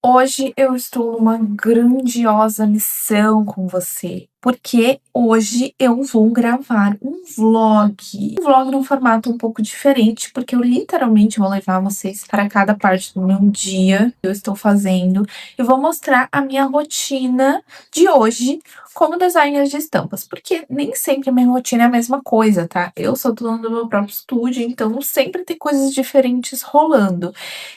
Hoje eu estou numa grandiosa missão com você, porque hoje eu vou gravar um vlog. Um vlog num formato um pouco diferente, porque eu literalmente vou levar vocês para cada parte do meu dia que eu estou fazendo. Eu vou mostrar a minha rotina de hoje como designer de estampas, porque nem sempre a minha rotina é a mesma coisa, tá? Eu sou dona do meu próprio estúdio, então sempre tem coisas diferentes rolando.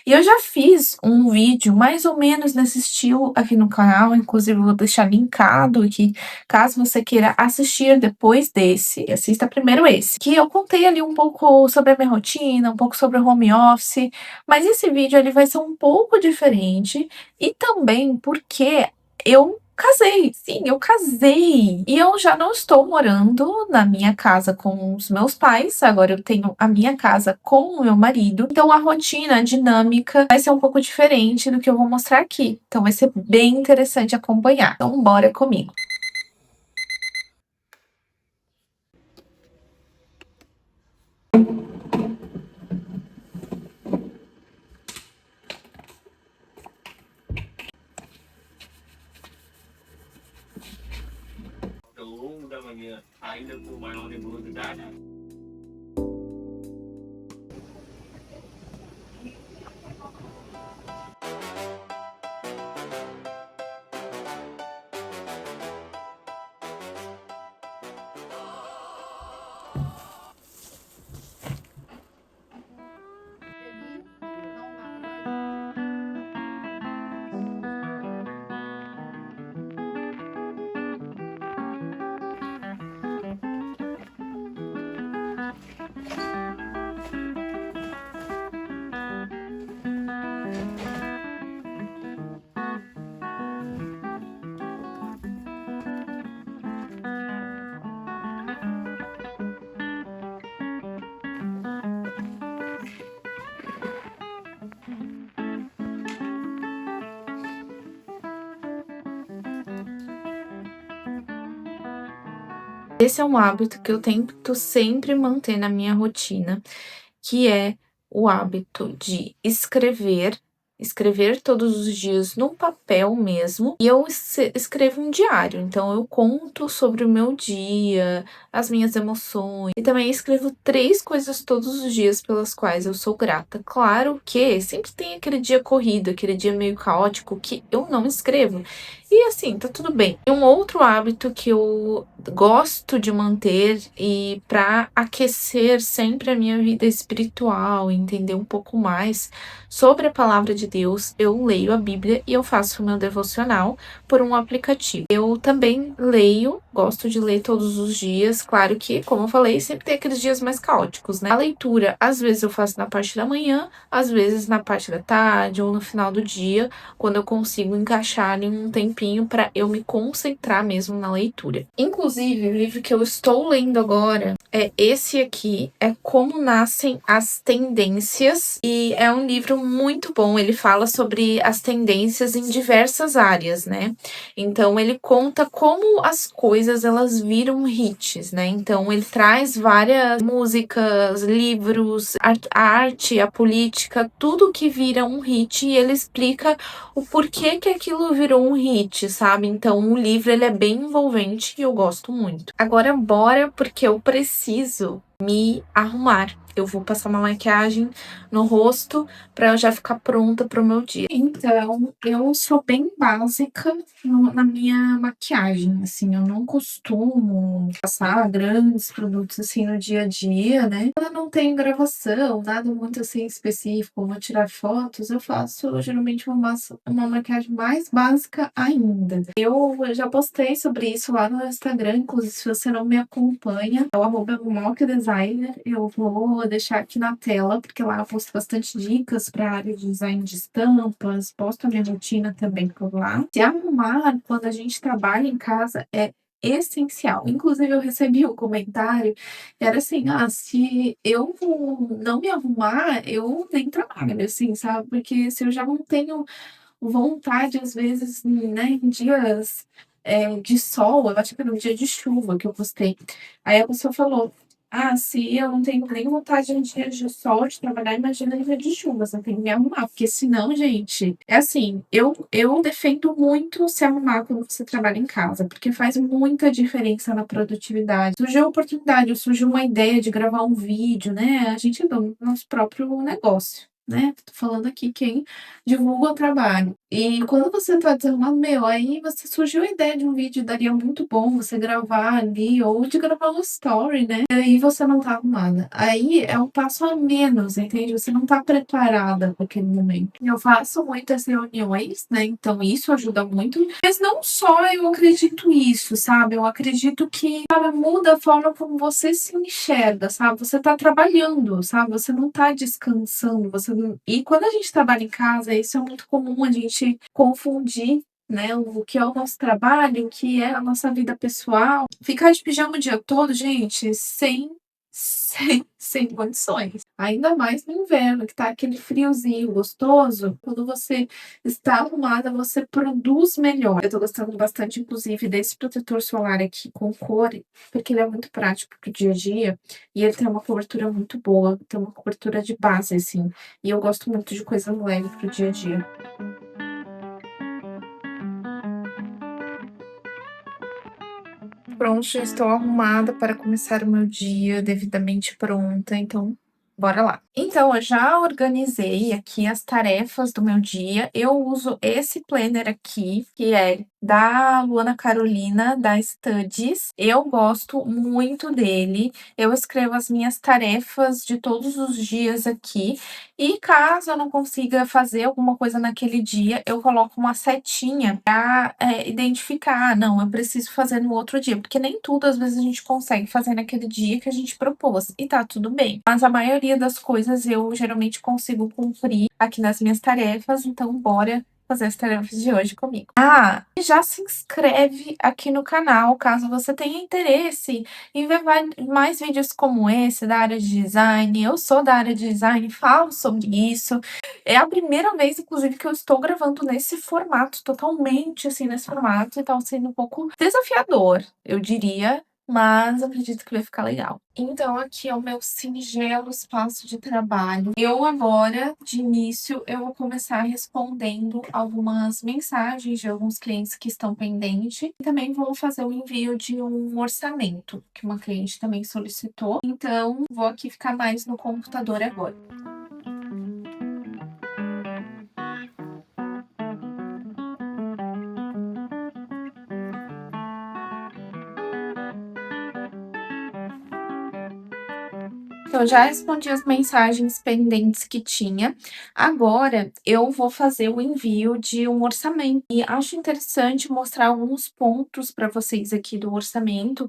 E eu já fiz um vídeo mais ou menos nesse estilo aqui no canal, inclusive eu vou deixar linkado aqui, caso você queira assistir depois desse, assista primeiro esse, que eu contei ali um pouco sobre a minha rotina, um pouco sobre o home office, mas esse vídeo ele vai ser um pouco diferente e também porque eu casei, sim, eu casei. E eu já não estou morando na minha casa com os meus pais, agora eu tenho a minha casa com o meu marido. Então a rotina, a dinâmica vai ser um pouco diferente do que eu vou mostrar aqui. Então vai ser bem interessante acompanhar. Então bora comigo. Ao longo da manhã, ainda com maior nebulosidade. Esse é um hábito que eu tento sempre manter na minha rotina, que é o hábito de escrever todos os dias num papel mesmo, e eu escrevo um diário, então eu conto sobre o meu dia, as minhas emoções, e também escrevo 3 coisas todos os dias pelas quais eu sou grata. Claro que sempre tem aquele dia corrido, aquele dia meio caótico que eu não escrevo, e assim, tá tudo bem. E um outro hábito que eu gosto de manter e para aquecer sempre a minha vida espiritual, entender um pouco mais sobre a palavra de Deus, eu leio a Bíblia e eu faço o meu devocional por um aplicativo. Eu também leio, gosto de ler todos os dias, claro que, como eu falei, sempre tem aqueles dias mais caóticos, né? A leitura, às vezes eu faço na parte da manhã, às vezes na parte da tarde ou no final do dia, quando eu consigo encaixar ali um tempinho para eu me concentrar mesmo na leitura. Inclusive, o livro que eu estou lendo agora é esse aqui, é Como Nascem as Tendências, e é um livro muito bom. Ele fala sobre as tendências em diversas áreas, né? Então ele conta como as coisas elas viram hits, né? Então ele traz várias músicas, livros, a arte, a política, tudo que vira um hit, e ele explica o porquê que aquilo virou um hit, sabe? Então o livro ele é bem envolvente e eu gosto muito. Agora bora, porque eu preciso me arrumar. Eu vou passar uma maquiagem no rosto para eu já ficar pronta para o meu dia. Então, eu sou bem básica na minha maquiagem, assim, eu não costumo passar grandes produtos assim no dia a dia, né? Quando eu não tenho gravação, nada muito assim específico, vou tirar fotos, eu faço geralmente uma maquiagem mais básica ainda. Eu já postei sobre isso lá no Instagram, inclusive se você não me acompanha, é o @mockdesigner, eu vou deixar aqui na tela, porque lá eu posto bastante dicas para a área de design de estampas, posto a minha rotina também por lá. Se arrumar quando a gente trabalha em casa é essencial. Inclusive, eu recebi um comentário, era assim, se eu não me arrumar, eu nem trabalho, assim, sabe? Porque se eu já não tenho vontade, às vezes, né, em dias de sol, eu acho que era um dia de chuva que eu postei. Aí a pessoa falou. Ah, se eu não tenho nem vontade em dia de sol de trabalhar, imagina em dia de chuva, você tem que me arrumar, porque senão, gente, é assim, eu defendo muito se arrumar quando você trabalha em casa, porque faz muita diferença na produtividade. Surgiu a oportunidade, surgiu uma ideia de gravar um vídeo, né? A gente é dono do nosso próprio negócio. Né? Tô falando aqui quem divulga o trabalho. E quando você tá desarrumado, meu, aí você surgiu a ideia de um vídeo, daria muito bom você gravar ali, ou de gravar um story, né? E aí você não tá arrumada. Aí é um passo a menos, entende? Você não tá preparada para aquele momento. Eu faço muitas reuniões, né? Então isso ajuda muito. Mas não só eu acredito isso, sabe? Eu acredito que, sabe, muda a forma como você se enxerga, sabe? Você tá trabalhando, sabe? Você não tá descansando, você não... E quando a gente trabalha em casa, isso é muito comum a gente confundir, né, o que é o nosso trabalho, o que é a nossa vida pessoal. Ficar de pijama o dia todo, gente, sem condições. Ainda mais no inverno, que tá aquele friozinho gostoso. Quando você está arrumada, você produz melhor. Eu tô gostando bastante, inclusive, desse protetor solar aqui com cor, porque ele é muito prático pro dia a dia e ele tem uma cobertura muito boa, tem uma cobertura de base, assim. E eu gosto muito de coisa leve pro dia a dia. Pronto, já estou arrumada para começar o meu dia, devidamente pronta, então bora lá. Então, eu já organizei aqui as tarefas do meu dia. Eu uso esse planner aqui, que é da Luana Carolina, da Studies. Eu gosto muito dele. Eu escrevo as minhas tarefas de todos os dias aqui. E caso eu não consiga fazer alguma coisa naquele dia, eu coloco uma setinha para identificar, não, eu preciso fazer no outro dia, porque nem tudo às vezes a gente consegue fazer naquele dia que a gente propôs, e tá tudo bem. Mas a maioria das coisas eu geralmente consigo cumprir aqui nas minhas tarefas, então bora fazer as tarefas de hoje comigo. Ah, e já se inscreve aqui no canal, caso você tenha interesse em ver mais vídeos como esse da área de design. Eu sou da área de design, falo sobre isso. É a primeira vez, inclusive, que eu estou gravando nesse formato, totalmente assim, nesse formato, então sendo um pouco desafiador, eu diria, mas acredito que vai ficar legal. Então, aqui é o meu singelo espaço de trabalho. Eu agora, de início, eu vou começar respondendo algumas mensagens de alguns clientes que estão pendentes e também vou fazer o envio de um orçamento, que uma cliente também solicitou. Então, vou aqui ficar mais no computador agora. Então, já respondi as mensagens pendentes que tinha. Agora, eu vou fazer o envio de um orçamento. E acho interessante mostrar alguns pontos para vocês aqui do orçamento,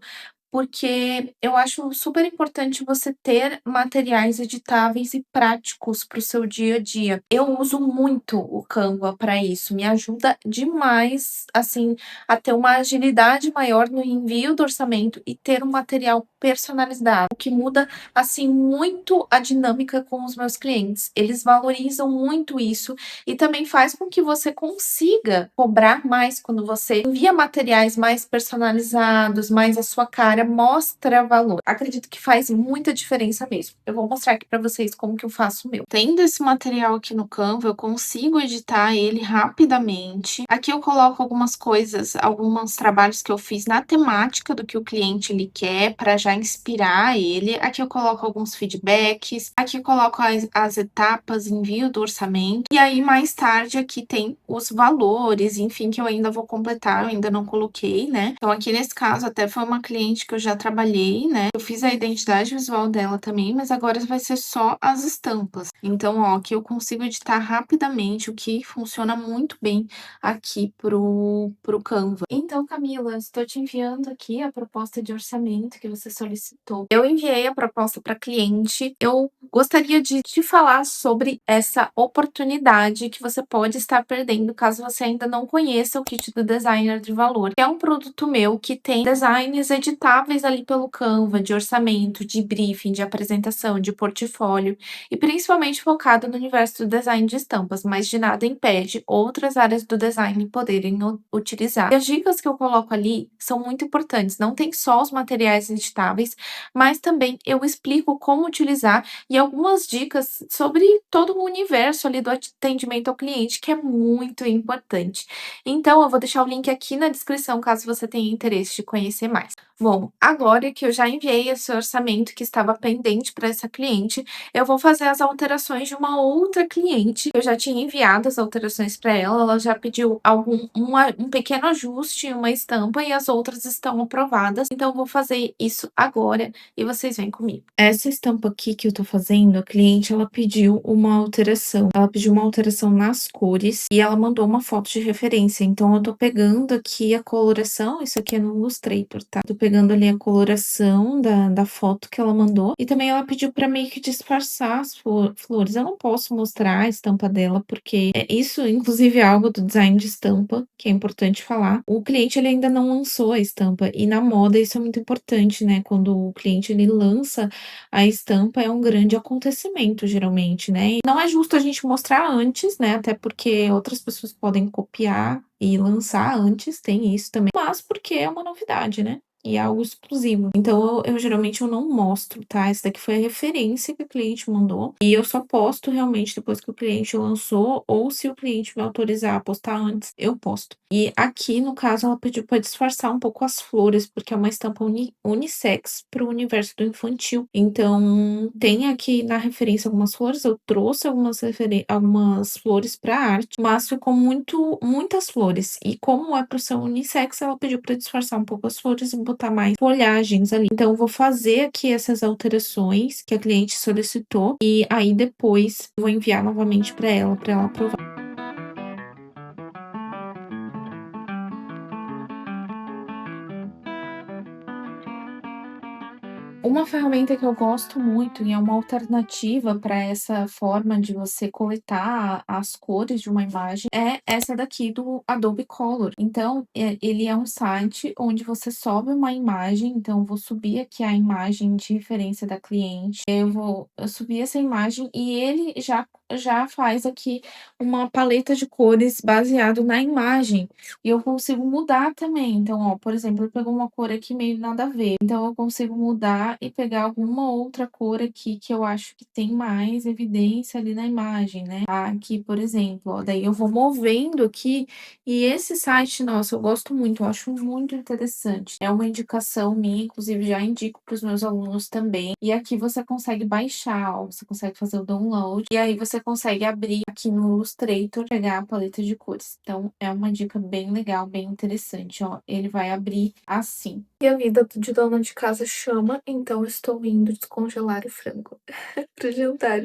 porque eu acho super importante você ter materiais editáveis e práticos para o seu dia a dia. Eu uso muito o Canva para isso, me ajuda demais, assim, a ter uma agilidade maior no envio do orçamento e ter um material personalizado, o que muda, assim, muito a dinâmica com os meus clientes. Eles valorizam muito isso e também faz com que você consiga cobrar mais quando você envia materiais mais personalizados, mais a sua cara, mostra valor. Acredito que faz muita diferença mesmo. Eu vou mostrar aqui para vocês como que eu faço o meu. Tendo esse material aqui no Canva, eu consigo editar ele rapidamente. Aqui eu coloco algumas coisas, alguns trabalhos que eu fiz na temática do que o cliente ele quer, para já inspirar ele. Aqui eu coloco alguns feedbacks. Aqui eu coloco as etapas, envio do orçamento. E aí, mais tarde, aqui tem os valores, enfim, que eu ainda vou completar, eu ainda não coloquei, né? Então, aqui nesse caso, até foi uma cliente que eu já trabalhei, né? Eu fiz a identidade visual dela também, mas agora vai ser só as estampas. Então, ó, aqui eu consigo editar rapidamente, o que funciona muito bem aqui pro Canva. Então, Camila, estou te enviando aqui a proposta de orçamento que você solicitou. Eu enviei a proposta para cliente. Eu gostaria de te falar sobre essa oportunidade que você pode estar perdendo caso você ainda não conheça o kit do designer de valor. É um produto meu que tem designs editáveis editáveis ali pelo Canva, de orçamento, de briefing, de apresentação, de portfólio, e principalmente focado no universo do design de estampas, mas de nada impede outras áreas do design poderem utilizar. E as dicas que eu coloco ali são muito importantes, não tem só os materiais editáveis, mas também eu explico como utilizar e algumas dicas sobre todo o universo ali do atendimento ao cliente, que é muito importante. Então, eu vou deixar o link aqui na descrição, caso você tenha interesse de conhecer mais. Bom, agora que eu já enviei esse orçamento que estava pendente para essa cliente, eu vou fazer as alterações de uma outra cliente. Eu já tinha enviado as alterações para ela, ela já pediu um pequeno ajuste em uma estampa e as outras estão aprovadas. Então, eu vou fazer isso agora e vocês vêm comigo. Essa estampa aqui que eu tô fazendo, a cliente, ela pediu uma alteração. Ela pediu uma alteração nas cores e ela mandou uma foto de referência. Então, eu tô pegando aqui a coloração, isso aqui é no Illustrator, tá? Tô pegando ali a coloração da foto que ela mandou. E também ela pediu pra meio que disfarçar as flores. Eu não posso mostrar a estampa dela, porque isso, inclusive, é algo do design de estampa, que é importante falar. O cliente, ele ainda não lançou a estampa. E na moda, isso é muito importante, né? Quando o cliente, ele lança a estampa, é um grande acontecimento, geralmente, né? E não é justo a gente mostrar antes, né? Até porque outras pessoas podem copiar e lançar antes, tem isso também. Mas porque é uma novidade, né? E é algo exclusivo. Então, eu geralmente eu não mostro, tá? Essa daqui foi a referência que o cliente mandou. E eu só posto realmente depois que o cliente lançou, ou se o cliente me autorizar a postar antes, eu posto. E aqui, no caso, ela pediu para disfarçar um pouco as flores, porque é uma estampa unissex para o universo do infantil. Então, tem aqui na referência algumas flores, eu trouxe algumas flores para arte, mas ficou muitas flores. E como é para ser unissex, ela pediu para disfarçar um pouco as flores e botar mais folhagens ali. Então, eu vou fazer aqui essas alterações que a cliente solicitou e aí depois vou enviar novamente para ela aprovar. Uma ferramenta que eu gosto muito e é uma alternativa para essa forma de você coletar as cores de uma imagem é essa daqui do Adobe Color. Então, ele é um site onde você sobe uma imagem. Então, eu vou subir aqui a imagem de referência da cliente. Eu subir essa imagem e ele já faz aqui uma paleta de cores baseado na imagem. E eu consigo mudar também. Então, ó, por exemplo, ele pegou uma cor aqui meio nada a ver. Então, eu consigo mudar e pegar alguma outra cor aqui que eu acho que tem mais evidência ali na imagem, né? Aqui, por exemplo, ó, daí eu vou movendo aqui. E esse site, nossa, eu gosto muito, eu acho muito interessante. É uma indicação minha, inclusive já indico para os meus alunos também. E aqui você consegue baixar, ó, você consegue fazer o download. E aí você consegue abrir aqui no Illustrator, pegar a paleta de cores. Então, é uma dica bem legal, bem interessante, ó. Ele vai abrir assim. E a vida de dona de casa chama, então estou indo descongelar o frango pro jantar.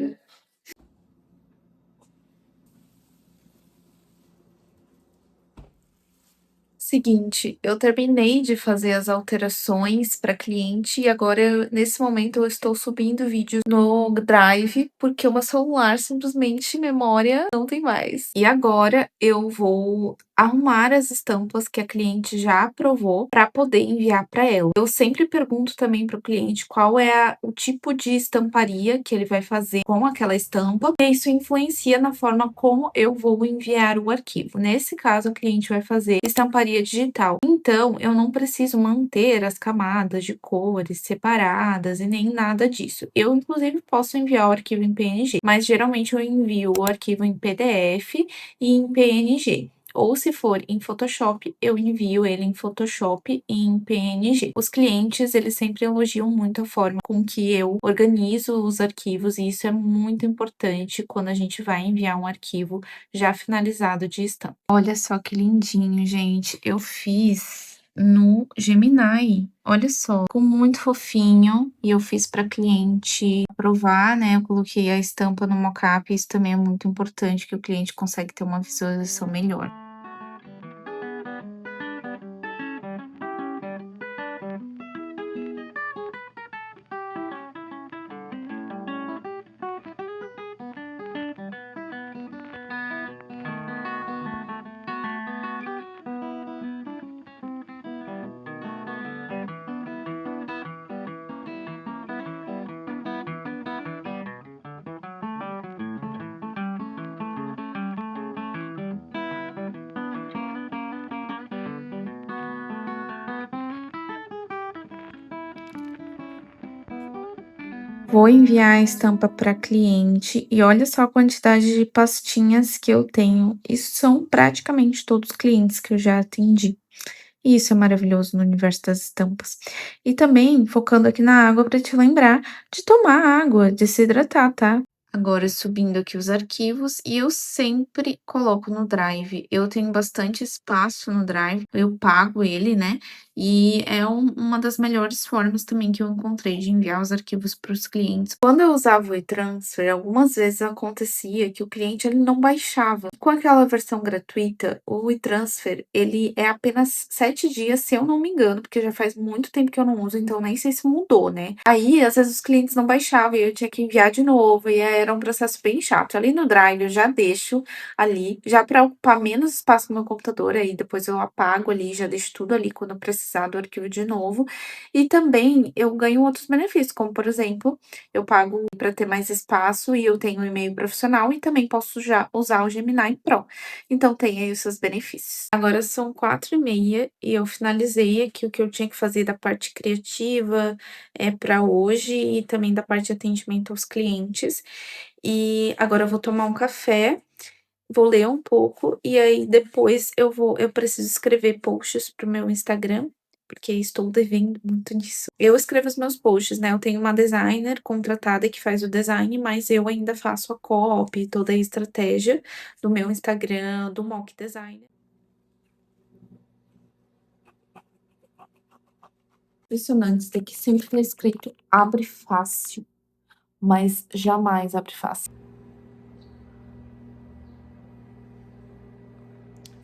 Seguinte, eu terminei de fazer as alterações para cliente e agora, nesse momento, eu estou subindo vídeos no Drive, porque o meu celular simplesmente memória não tem mais. E agora eu vou arrumar as estampas que a cliente já aprovou para poder enviar para ela. Eu sempre pergunto também para o cliente qual é o tipo de estamparia que ele vai fazer com aquela estampa, e isso influencia na forma como eu vou enviar o arquivo. Nesse caso, o cliente vai fazer estamparia digital. Então, eu não preciso manter as camadas de cores separadas e nem nada disso. Eu, inclusive, posso enviar o arquivo em PNG, mas geralmente eu envio o arquivo em PDF e em PNG. Ou se for em Photoshop, eu envio ele em Photoshop e em PNG. Os clientes, eles sempre elogiam muito a forma com que eu organizo os arquivos e isso é muito importante quando a gente vai enviar um arquivo já finalizado de estampa. Olha só que lindinho, gente. Eu fiz no Gemini. Olha só, ficou muito fofinho e eu fiz para cliente aprovar, né? Eu coloquei a estampa no mockup, isso também é muito importante, que o cliente consegue ter uma visualização melhor. Vou enviar a estampa para cliente e olha só a quantidade de pastinhas que eu tenho. Isso são praticamente todos os clientes que eu já atendi. E isso é maravilhoso no universo das estampas. E também focando aqui na água para te lembrar de tomar água, de se hidratar, tá? Agora subindo aqui os arquivos e eu sempre coloco no Drive. Eu tenho bastante espaço no Drive, eu pago ele, né? E é uma das melhores formas também que eu encontrei de enviar os arquivos para os clientes. Quando eu usava o e-transfer, algumas vezes acontecia que o cliente ele não baixava. Com aquela versão gratuita, o e-transfer ele é apenas 7 dias, se eu não me engano, porque já faz muito tempo que eu não uso, então nem sei se mudou, né? Aí, às vezes, os clientes não baixavam e eu tinha que enviar de novo, e aí era um processo bem chato. Ali no Drive eu já deixo ali, já para ocupar menos espaço no meu computador, aí depois eu apago ali, já deixo tudo ali quando eu precisar do arquivo de novo. E também eu ganho outros benefícios, como por exemplo, eu pago para ter mais espaço e eu tenho um e-mail profissional e também posso já usar o Gemini Pro. Então tem aí os seus benefícios. Agora são 4h30 e eu finalizei aqui o que eu tinha que fazer da parte criativa, para hoje e também da parte de atendimento aos clientes. E agora eu vou tomar um café, vou ler um pouco e aí depois eu preciso escrever posts para o meu Instagram, porque estou devendo muito nisso. Eu escrevo os meus posts, né, eu tenho uma designer contratada que faz o design, mas eu ainda faço a copy, toda a estratégia do meu Instagram, do mock designer. Impressionante, isso daqui sempre tá escrito abre fácil, mas jamais abre fácil.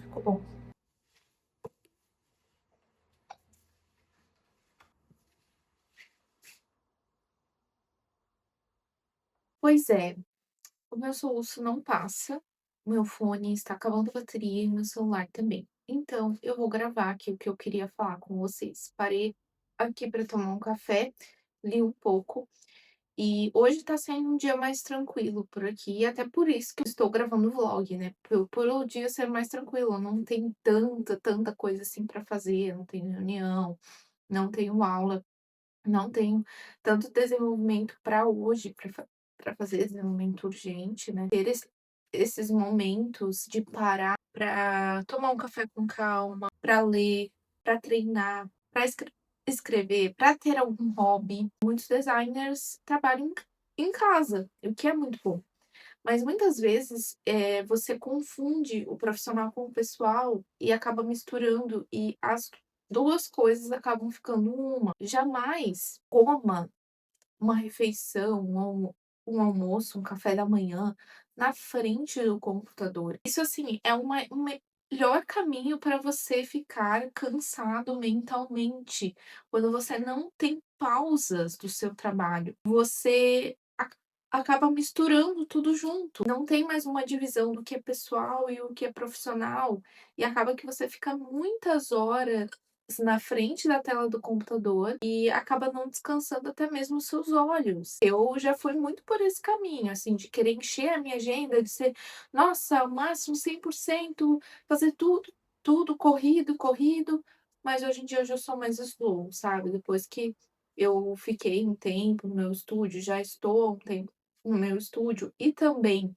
Ficou bom. Pois é, o meu soluço não passa, o meu fone está acabando a bateria e meu celular também. Então, eu vou gravar aqui o que eu queria falar com vocês. Parei aqui para tomar um café, li um pouco e hoje tá sendo um dia mais tranquilo por aqui, e até por isso que eu estou gravando vlog, né? Por o dia ser mais tranquilo, não tem tanta coisa assim para fazer, não tenho reunião, não tenho aula. Não tenho tanto desenvolvimento para hoje, para fazer desenvolvimento urgente, né. Ter esses momentos de parar para tomar um café com calma, para ler, para treinar, para escrever, para ter algum hobby. Muitos designers trabalham em casa, o que é muito bom. Mas muitas vezes, você confunde o profissional com o pessoal e acaba misturando e as 2 coisas acabam ficando uma. Jamais coma uma refeição, um almoço, um café da manhã na frente do computador. Isso, assim, é o melhor caminho para você ficar cansado mentalmente, quando você não tem pausas do seu trabalho. Você acaba misturando tudo junto, não tem mais uma divisão do que é pessoal e o que é profissional, e acaba que você fica muitas horas na frente da tela do computador e acaba não descansando até mesmo os seus olhos. Eu já fui muito por esse caminho, assim, de querer encher a minha agenda, de ser, nossa, ao máximo 100%, fazer tudo corrido, mas hoje em dia eu já sou mais slow, sabe? Depois que eu fiquei um tempo no meu estúdio, já estou há um tempo no meu estúdio e também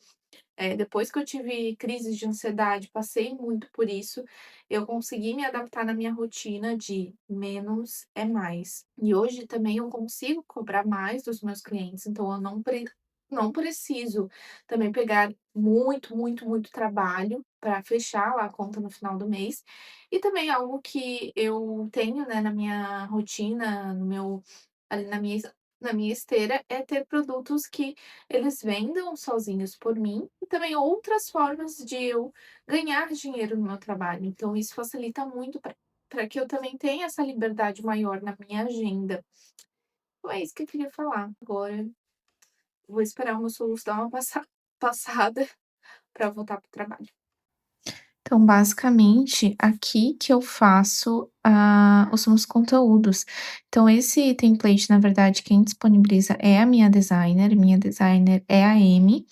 depois que eu tive crises de ansiedade, passei muito por isso, eu consegui me adaptar na minha rotina de menos é mais. E hoje também eu consigo cobrar mais dos meus clientes, então eu não preciso também pegar muito trabalho para fechar lá a conta no final do mês. E também algo que eu tenho, né, na minha rotina, no meu ali na minha esteira, é ter produtos que eles vendam sozinhos por mim e também outras formas de eu ganhar dinheiro no meu trabalho. Então isso facilita muito para que eu também tenha essa liberdade maior na minha agenda. Então é isso que eu queria falar. Agora vou esperar o meu soluço dar uma passada para voltar para o trabalho. Então, basicamente, aqui que eu faço, os meus conteúdos. Então esse template, na verdade, quem disponibiliza é a minha designer é a Amy,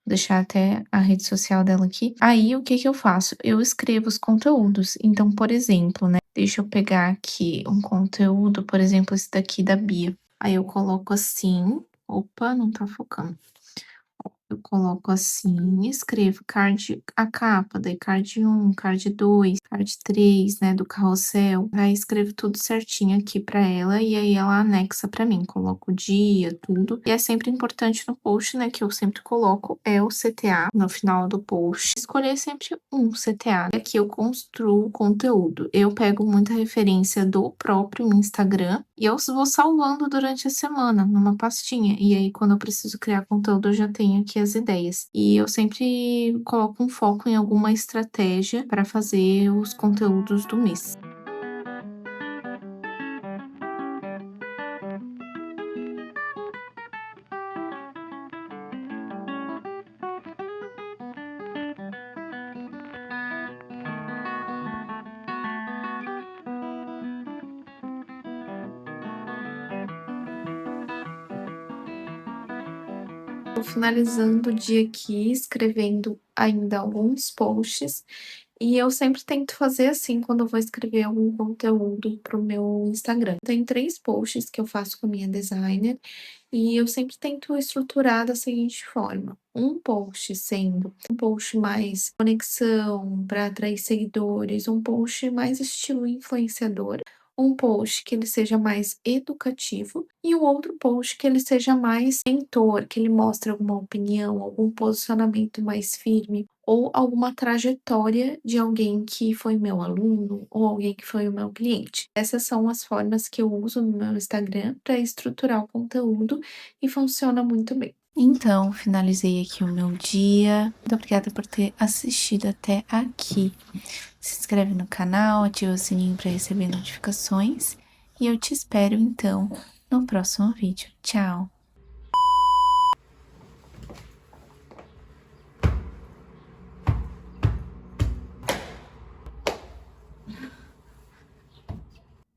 vou deixar até a rede social dela aqui. Aí, o que que eu faço? Eu escrevo os conteúdos. Então, por exemplo, né, deixa eu pegar aqui um conteúdo, por exemplo, esse daqui da Bia. Aí eu coloco assim, Opa, não tá focando. Eu coloco assim, escrevo card a capa, daí card 1, card 2, card 3, né, do carrossel. Aí escrevo tudo certinho aqui pra ela e aí ela anexa pra mim, coloco o dia, tudo. E é sempre importante no post, né, que eu sempre coloco, é o CTA no final do post. Escolher sempre um CTA. E aqui eu construo conteúdo. Eu pego muita referência do próprio Instagram e eu vou salvando durante a semana numa pastinha. E aí, quando eu preciso criar conteúdo, eu já tenho aqui as ideias. E eu sempre coloco um foco em alguma estratégia para fazer os conteúdos do mês. Tô finalizando o dia aqui, escrevendo ainda alguns posts, e eu sempre tento fazer assim quando eu vou escrever algum conteúdo para o meu Instagram. Tem 3 posts que eu faço com a minha designer, e eu sempre tento estruturar da seguinte forma: um post sendo um post mais conexão para atrair seguidores, um post mais estilo influenciador, um post que ele seja mais educativo e o outro post que ele seja mais mentor, que ele mostre alguma opinião, algum posicionamento mais firme ou alguma trajetória de alguém que foi meu aluno ou alguém que foi o meu cliente. Essas são as formas que eu uso no meu Instagram para estruturar o conteúdo e funciona muito bem. Então, finalizei aqui o meu dia. Muito obrigada por ter assistido até aqui. Se inscreve no canal, ativa o sininho para receber notificações. E eu te espero então no próximo vídeo. Tchau!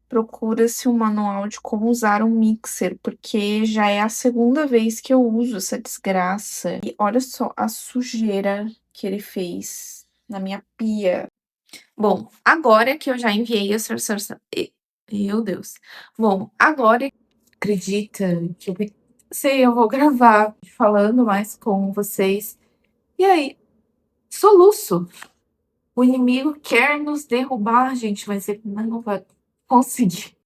Procura-se um manual de como usar um mixer, porque já é a segunda vez que eu uso essa desgraça. E olha só a sujeira que ele fez na minha pia. Bom, agora que eu já enviei a meu Deus. Bom, agora acredita que eu vou gravar falando mais com vocês. E aí, soluço. O inimigo quer nos derrubar, gente, mas ele não vai conseguir.